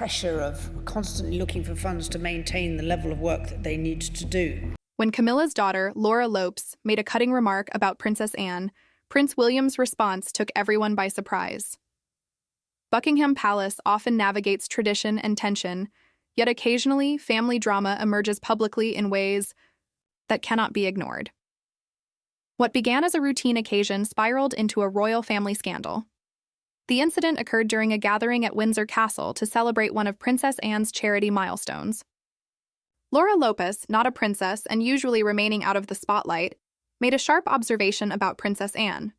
pressure of constantly looking for funds to maintain the level of work that they need to do. When Camilla's daughter, Laura Lopes, made a cutting remark about Princess Anne, Prince William's response took everyone by surprise. Buckingham Palace often navigates tradition and tension, yet occasionally family drama emerges publicly in ways that cannot be ignored. What began as a routine occasion spiraled into a royal family scandal. The incident occurred during a gathering at Windsor Castle to celebrate one of Princess Anne's charity milestones. Laura Lopes, not a princess and usually remaining out of the spotlight, made a sharp observation about Princess Anne.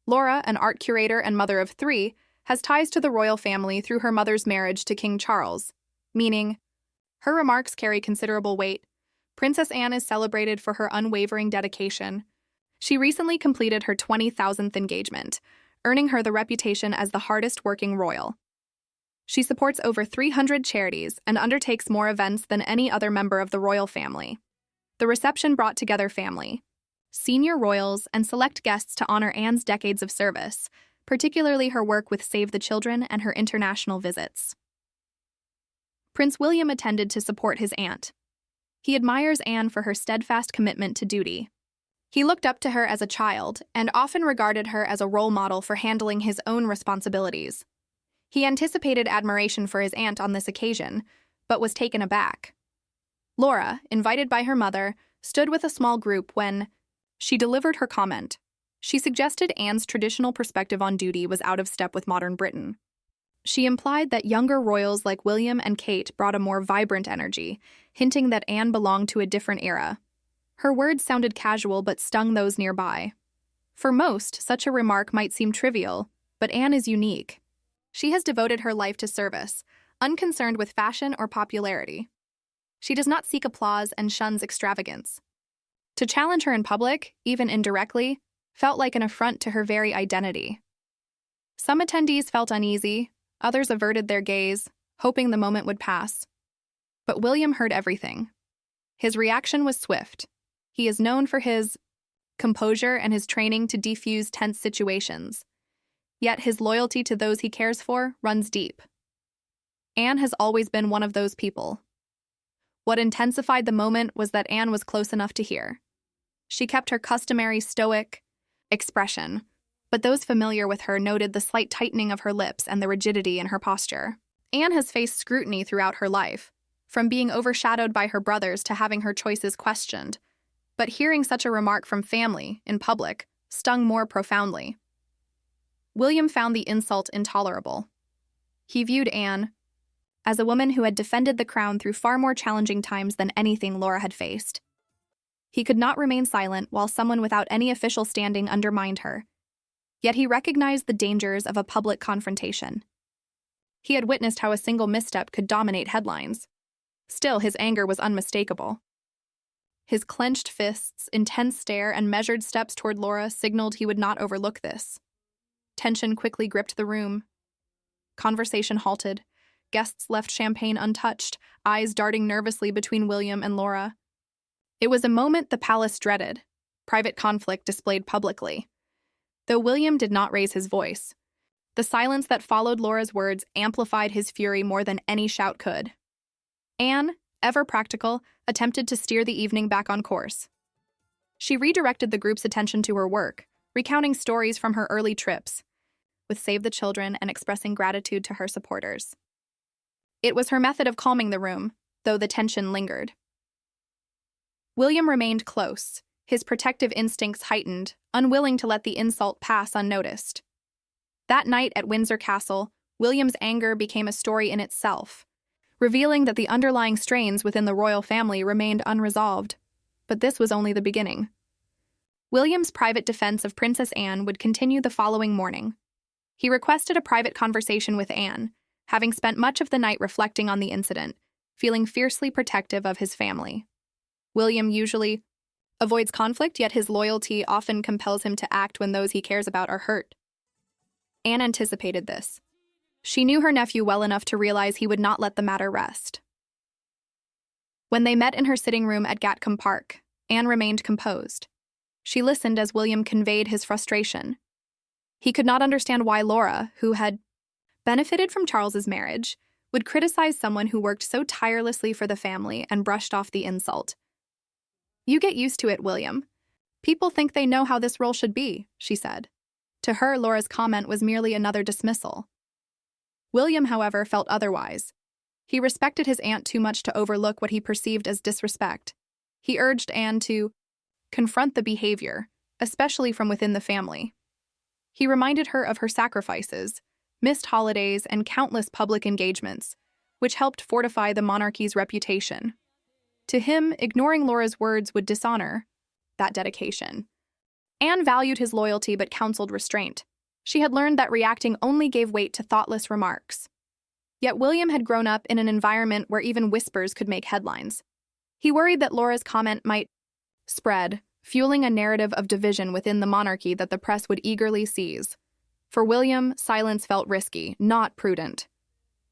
Laura, an art curator and mother of 3, has ties to the royal family through her mother's marriage to King Charles, meaning her remarks carry considerable weight. Princess Anne is celebrated for her unwavering dedication. She recently completed her 20,000th engagement, earning her the reputation as the hardest-working royal. She supports over 300 charities and undertakes more events than any other member of the royal family. The reception brought together family, senior royals, and select guests to honor Anne's decades of service, particularly her work with Save the Children and her international visits. Prince William attended to support his aunt. He admires Anne for her steadfast commitment to duty. He looked up to her as a child and often regarded her as a role model for handling his own responsibilities. He anticipated admiration for his aunt on this occasion, but was taken aback. Laura, invited by her mother, stood with a small group when she delivered her comment. She suggested Anne's traditional perspective on duty was out of step with modern Britain. She implied that younger royals like William and Kate brought a more vibrant energy, hinting that Anne belonged to a different era. Her words sounded casual but stung those nearby. For most, such a remark might seem trivial, but Anne is unique. She has devoted her life to service, unconcerned with fashion or popularity. She does not seek applause and shuns extravagance. To challenge her in public, even indirectly, felt like an affront to her very identity. Some attendees felt uneasy, others averted their gaze, hoping the moment would pass. But William heard everything. His reaction was swift. He is known for his composure and his training to defuse tense situations. Yet his loyalty to those he cares for runs deep. Anne has always been one of those people. What intensified the moment was that Anne was close enough to hear. She kept her customary stoic expression, but those familiar with her noted the slight tightening of her lips and the rigidity in her posture. Anne has faced scrutiny throughout her life, from being overshadowed by her brothers to having her choices questioned. But hearing such a remark from family, in public, stung more profoundly. William found the insult intolerable. He viewed Anne as a woman who had defended the crown through far more challenging times than anything Laura had faced. He could not remain silent while someone without any official standing undermined her. Yet he recognized the dangers of a public confrontation. He had witnessed how a single misstep could dominate headlines. Still, his anger was unmistakable. His clenched fists, intense stare, and measured steps toward Laura signaled he would not overlook this. Tension quickly gripped the room. Conversation halted. Guests left champagne untouched, eyes darting nervously between William and Laura. It was a moment the palace dreaded, private conflict displayed publicly. Though William did not raise his voice, the silence that followed Laura's words amplified his fury more than any shout could. Anne, ever practical, attempted to steer the evening back on course. She redirected the group's attention to her work, recounting stories from her early trips, with Save the Children and expressing gratitude to her supporters. It was her method of calming the room, though the tension lingered. William remained close, his protective instincts heightened, unwilling to let the insult pass unnoticed. That night at Windsor Castle, William's anger became a story in itself, revealing that the underlying strains within the royal family remained unresolved. But this was only the beginning. William's private defense of Princess Anne would continue the following morning. He requested a private conversation with Anne, having spent much of the night reflecting on the incident, feeling fiercely protective of his family. William usually avoids conflict, yet his loyalty often compels him to act when those he cares about are hurt. Anne anticipated this. She knew her nephew well enough to realize he would not let the matter rest. When they met in her sitting room at Gatcombe Park, Anne remained composed. She listened as William conveyed his frustration. He could not understand why Laura, who had benefited from Charles's marriage, would criticize someone who worked so tirelessly for the family and brushed off the insult. "You get used to it, William. People think they know how this role should be," she said. To her, Laura's comment was merely another dismissal. William, however, felt otherwise. He respected his aunt too much to overlook what he perceived as disrespect. He urged Anne to confront the behavior, especially from within the family. He reminded her of her sacrifices, missed holidays, and countless public engagements, which helped fortify the monarchy's reputation. To him, ignoring Laura's words would dishonor that dedication. Anne valued his loyalty but counseled restraint. She had learned that reacting only gave weight to thoughtless remarks. Yet William had grown up in an environment where even whispers could make headlines. He worried that Laura's comment might spread, fueling a narrative of division within the monarchy that the press would eagerly seize. For William, silence felt risky, not prudent.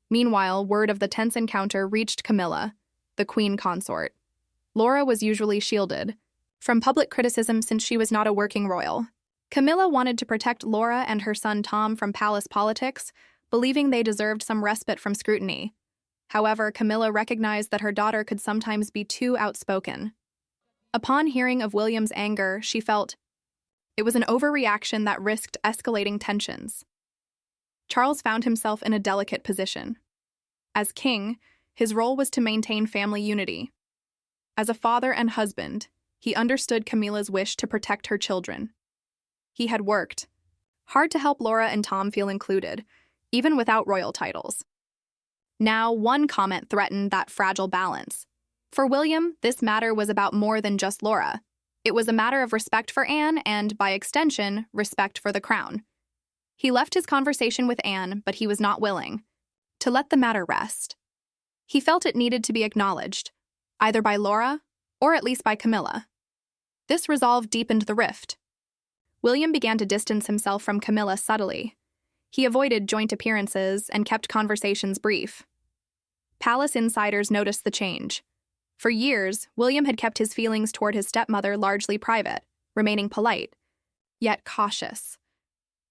Meanwhile, word of the tense encounter reached Camilla, the queen consort. Laura was usually shielded from public criticism since she was not a working royal. Camilla wanted to protect Laura and her son Tom from palace politics, believing they deserved some respite from scrutiny. However, Camilla recognized that her daughter could sometimes be too outspoken. Upon hearing of William's anger, she felt it was an overreaction that risked escalating tensions. Charles found himself in a delicate position. As king, his role was to maintain family unity. As a father and husband, he understood Camilla's wish to protect her children. He had worked hard to help Laura and Tom feel included, even without royal titles. Now, one comment threatened that fragile balance. For William, this matter was about more than just Laura. It was a matter of respect for Anne and, by extension, respect for the crown. He left his conversation with Anne, but he was not willing to let the matter rest. He felt it needed to be acknowledged, either by Laura or at least by Camilla. This resolve deepened the rift. William began to distance himself from Camilla subtly. He avoided joint appearances and kept conversations brief. Palace insiders noticed the change. For years, William had kept his feelings toward his stepmother largely private, remaining polite, yet cautious.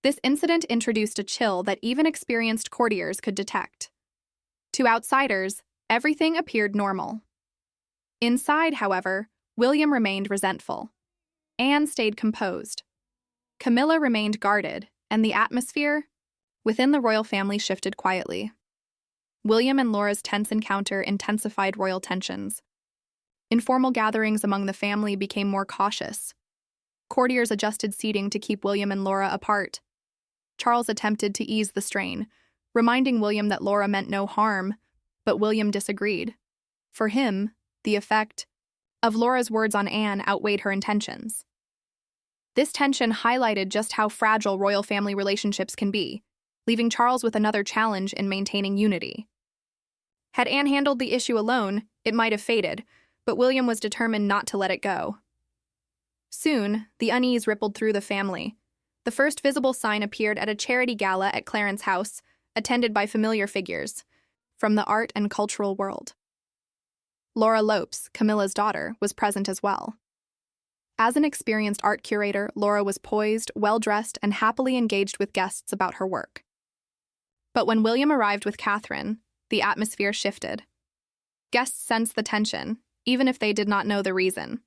This incident introduced a chill that even experienced courtiers could detect. To outsiders, everything appeared normal. Inside, however, William remained resentful. Anne stayed composed. Camilla remained guarded, and the atmosphere within the royal family shifted quietly. William and Laura's tense encounter intensified royal tensions. Informal gatherings among the family became more cautious. Courtiers adjusted seating to keep William and Laura apart. Charles attempted to ease the strain, reminding William that Laura meant no harm, but William disagreed. For him, the effect of Laura's words on Anne outweighed her intentions. This tension highlighted just how fragile royal family relationships can be, leaving Charles with another challenge in maintaining unity. Had Anne handled the issue alone, it might have faded, but William was determined not to let it go. Soon, the unease rippled through the family. The first visible sign appeared at a charity gala at Clarence House, attended by familiar figures from the art and cultural world. Laura Lopes, Camilla's daughter, was present as well. As an experienced art curator, Laura was poised, well-dressed, and happily engaged with guests about her work. But when William arrived with Catherine, the atmosphere shifted. Guests sensed the tension, even if they did not know the reason.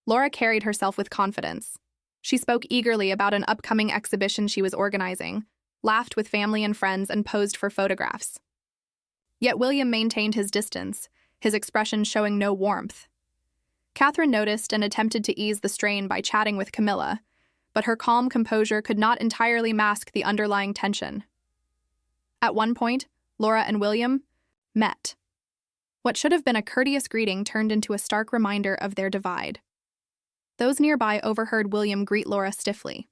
Laura carried herself with confidence. She spoke eagerly about an upcoming exhibition she was organizing, laughed with family and friends, and posed for photographs. Yet William maintained his distance, his expression showing no warmth. Catherine noticed and attempted to ease the strain by chatting with Camilla, but her calm composure could not entirely mask the underlying tension. At one point, Laura and William met. What should have been a courteous greeting turned into a stark reminder of their divide. Those nearby overheard William greet Laura stiffly.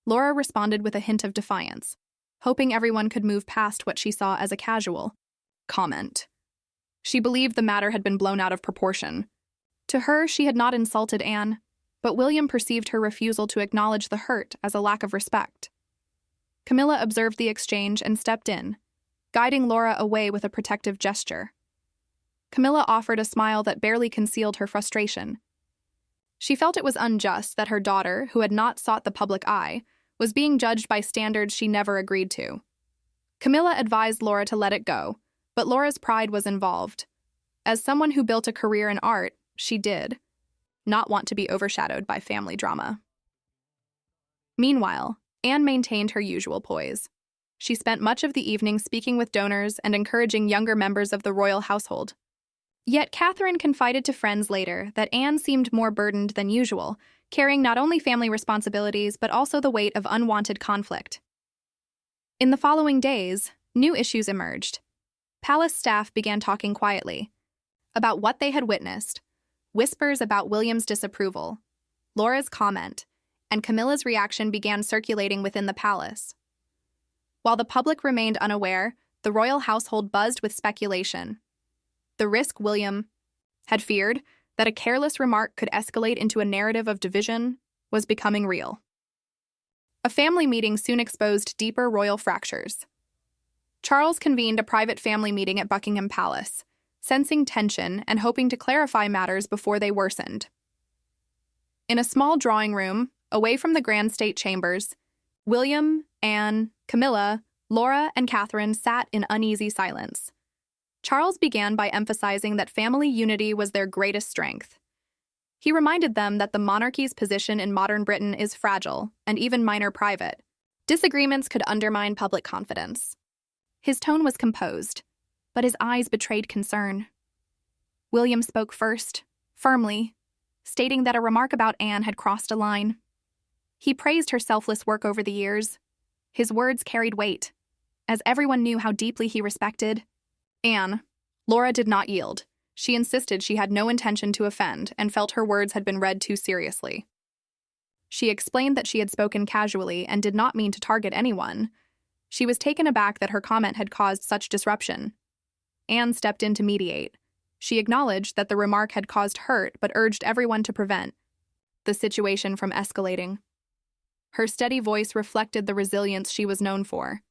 Laura responded with a hint of defiance, hoping everyone could move past what she saw as a casual comment. She believed the matter had been blown out of proportion. To her, she had not insulted Anne, but William perceived her refusal to acknowledge the hurt as a lack of respect. Camilla observed the exchange and stepped in, guiding Laura away with a protective gesture. Camilla offered a smile that barely concealed her frustration. She felt it was unjust that her daughter, who had not sought the public eye, was being judged by standards she never agreed to. Camilla advised Laura to let it go, But Laura's pride was involved. As someone who built a career in art, she did not want to be overshadowed by family drama. Meanwhile, Anne maintained her usual poise. She spent much of the evening speaking with donors and encouraging younger members of the royal household. Yet Catherine confided to friends later that Anne seemed more burdened than usual, carrying not only family responsibilities but also the weight of unwanted conflict. In the following days, new issues emerged. Palace staff began talking quietly about what they had witnessed, whispers about William's disapproval, Laura's comment, and Camilla's reaction began circulating within the palace. While the public remained unaware, the royal household buzzed with speculation. The risk William had feared, that a careless remark could escalate into a narrative of division, was becoming real. A family meeting soon exposed deeper royal fractures. Charles convened a private family meeting at Buckingham Palace, sensing tension and hoping to clarify matters before they worsened. In a small drawing room, away from the grand state chambers, William, Anne, Camilla, Laura, and Catherine sat in uneasy silence. Charles began by emphasizing that family unity was their greatest strength. He reminded them that the monarchy's position in modern Britain is fragile and even minor private. Disagreements could undermine public confidence. His tone was composed, but his eyes betrayed concern. William spoke first, firmly, stating that a remark about Anne had crossed a line. He praised her selfless work over the years. His words carried weight, as everyone knew how deeply he respected Anne. Laura did not yield. She insisted she had no intention to offend and felt her words had been read too seriously. She explained that she had spoken casually and did not mean to target anyone. She was taken aback that her comment had caused such disruption. Anne stepped in to mediate. She acknowledged that the remark had caused hurt but urged everyone to prevent the situation from escalating. Her steady voice reflected the resilience she was known for.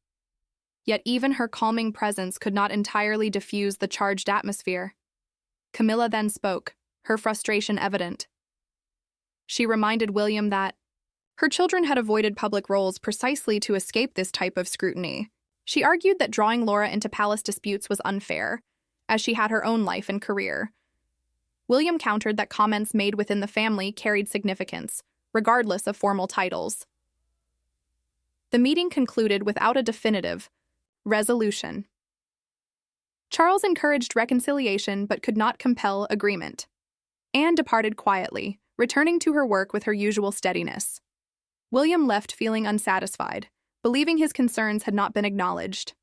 Yet even her calming presence could not entirely diffuse the charged atmosphere. Camilla then spoke, her frustration evident. She reminded William that her children had avoided public roles precisely to escape this type of scrutiny. She argued that drawing Laura into palace disputes was unfair, as she had her own life and career. William countered that comments made within the family carried significance, regardless of formal titles. The meeting concluded without a definitive resolution. Charles encouraged reconciliation but could not compel agreement. Anne departed quietly, returning to her work with her usual steadiness. William left feeling unsatisfied, believing his concerns had not been acknowledged.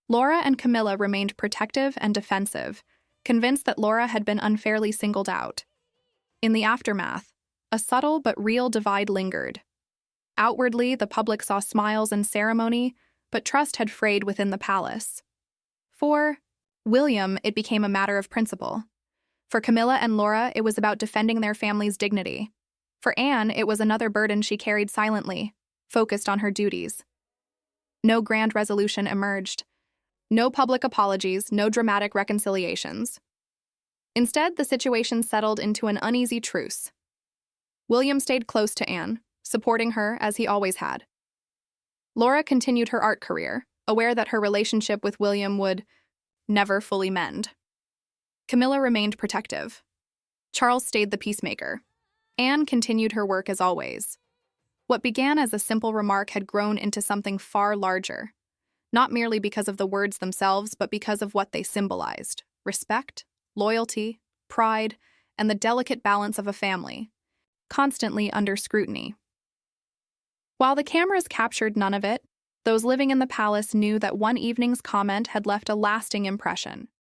Laura and Camilla remained protective and defensive, convinced that Laura had been unfairly singled out. In the aftermath, a subtle but real divide lingered. Outwardly, the public saw smiles and ceremony, but trust had frayed within the palace. For William, it became a matter of principle. For Camilla and Laura, it was about defending their family's dignity. For Anne, it was another burden she carried silently, focused on her duties. No grand resolution emerged. No public apologies, no dramatic reconciliations. Instead, the situation settled into an uneasy truce. William stayed close to Anne, supporting her as he always had. Laura continued her art career, aware that her relationship with William would never fully mend. Camilla remained protective. Charles stayed the peacemaker. Anne continued her work as always. What began as a simple remark had grown into something far larger, not merely because of the words themselves, but because of what they symbolized: respect, loyalty, pride, and the delicate balance of a family, constantly under scrutiny. While the cameras captured none of it, those living in the palace knew that one evening's comment had left a lasting impression.